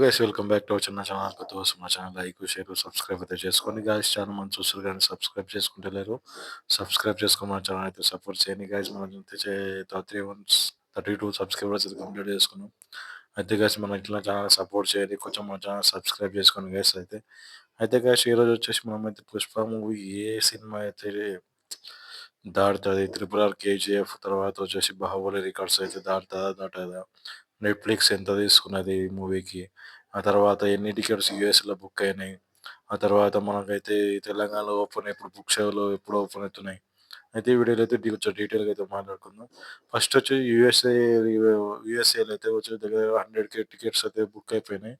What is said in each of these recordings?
Guys welcome back to our చిన్న channel. కొత్త కోసం మా ఛానల్ లైక్ షేర్ సబ్స్క్రైబ్ అయితే చేసుకోండి గాయస్. చాలా మంది చూస్తారు కానీ సబ్స్క్రైబ్ చేసుకుంటలేరు. సబ్స్క్రైబ్ చేసుకుని మన ఛానల్ అయితే సపోర్ట్ చేయండి గాయస్. మనం తెచ్చే 32 సబ్స్క్రైబర్స్ అయితే కంప్లీట్ చేసుకున్నాం. అయితే గాయస్ మన ఇట్లా ఛానల్ సపోర్ట్ చేయండి, కొంచెం మన ఛానల్ సబ్స్క్రైబ్ చేసుకోండి గాయస్. అయితే గాయస్ ఈరోజు వచ్చేసి మనం అయితే పుష్ప మూవీ ఏ సినిమా అయితే దాటుతుంది, త్రిపుల్ ఆర్, కేజీఎఫ్ తర్వాత వచ్చేసి బాహుబలి రికార్డ్స్ అయితే దాటుతుందా దాటదా, నెట్ఫ్లిక్స్ ఎంత తీసుకున్నది ఈ మూవీకి, ఆ తర్వాత ఎన్ని టికెట్స్ యూఎస్లో బుక్ అయినాయి, ఆ తర్వాత మనకైతే తెలంగాణలో ఓపెన్ ఎప్పుడు బుక్ షోలో ఎప్పుడు ఓపెన్ అవుతున్నాయి. అయితే ఈ వీడియోలో అయితే కొంచెం డీటెయిల్గా అయితే మాట్లాడుకుందాం. ఫస్ట్ వచ్చి యూఎస్ఏలో అయితే వచ్చి దగ్గర 100K టికెట్స్ అయితే బుక్ అయిపోయినాయి.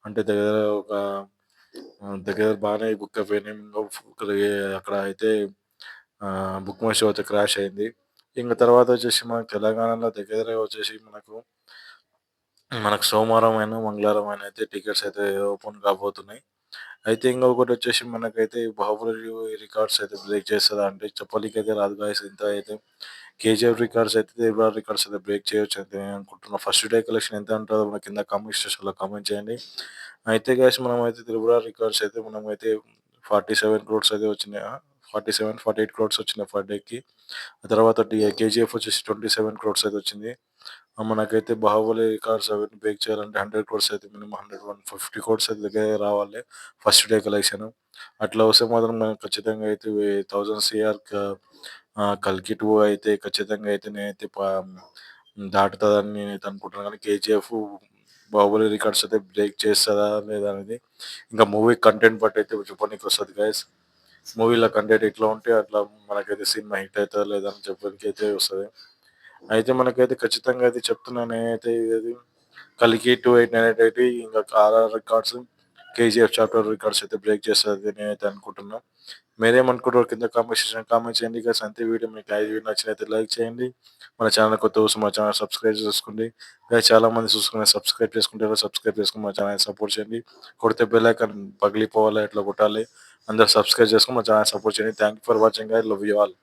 అంటే దగ్గర ఒక దగ్గర బాగానే బుక్ అయిపోయినాయి. అక్కడ అయితే బుక్ మై షో అయితే క్రాష్ అయింది. ఇంకా తర్వాత వచ్చేసి మన తెలంగాణలో దగ్గర వచ్చేసి మనకు సోమవారం అయినా మంగళవారం అయినా అయితే టికెట్స్ అయితే ఓపెన్ కాబోతున్నాయి. అయితే ఇంకొకటి వచ్చేసి మనకైతే బాహుబలి రికార్డ్స్ అయితే బ్రేక్ చేస్తుందా అంటే చెప్పనీకైతే రాదు గాయస్. ఇంత అయితే కేజీఎఫ్ రికార్డ్స్ అయితే త్రిబుల్ రికార్డ్స్ అయితే బ్రేక్ చేయొచ్చు అయితే నేను అనుకుంటున్నా. ఫస్ట్ డే కలెక్షన్ ఎంత ఉంటుందో మన కింద కామెంట్ సెక్షన్లో కామెంట్ చేయండి. అయితే గాయస్ మనం అయితే త్రిబుల్ రికార్డ్స్ అయితే మనమైతే 47 క్రోడ్స్ అయితే వచ్చినాయి. 48 క్రోడ్స్ వచ్చినాయి పర్ డేకి. ఆ తర్వాత కేజీఎఫ్ వచ్చేసి 27 క్రోడ్స్ అయితే వచ్చింది. మనకైతే బాహుబలి రికార్డ్స్ అవన్నీ బ్రేక్ చేయాలంటే 100 క్రోడ్స్ అయితే మినిమం 150 క్రోడ్స్ అయితే దగ్గర రావాలి ఫస్ట్ డే కలెక్షన్. అట్లా వస్తే మాత్రం మనం ఖచ్చితంగా అయితే 1000 CR కల్కి 2 అయితే ఖచ్చితంగా అయితే నేనైతే దాటుతుందని నేనైతే అనుకుంటున్నాను. కానీ కేజీఎఫ్ బాహుబలి రికార్డ్స్ అయితే బ్రేక్ చేస్తుందా లేదా అనేది ఇంకా మూవీ కంటెంట్ బట్టి అయితే చెప్పడానికి వస్తుంది గైస్. మూవీలో కంటెంట్ ఎట్లా ఉంటే అట్లా మనకైతే సినిమా హిట్ అవుతుందా లేదా అని చెప్పడానికి అయితే వస్తుంది. అయితే మనకైతే ఖచ్చితంగా అయితే చెప్తున్నాను నేనైతే ఇది కలికి 2898 ఇంకా RR records, KGF chapter records అయితే బ్రేక్ చేస్తుంది నేనైతే అనుకుంటున్నా. మీరేమనుకుంటారు కింద కామెంట్ చేయండి guys. అంతే వీడియో మీకు వీడియో నచ్చినైతే లైక్ చేయండి. మన ఛానల్ కొత్త కోసం మా ఛానల్ సబ్స్క్రైబ్ చేసుకోండి guys. చాలా మంది చూసుకుని సబ్స్క్రైబ్ చేసుకుంటారు. సబ్స్క్రైబ్ చేసుకుని మా ఛానల్ సపోర్ట్ చేయండి. కొడితే బెల్ ఐకాన్ పగిలిపోవాలి, ఎట్లా కొట్టాలి. అందరూ సబ్స్క్రైబ్ చేసుకుని మా ఛానల్ సపోర్ట్ చేయండి. Thank you for watching. I love you all.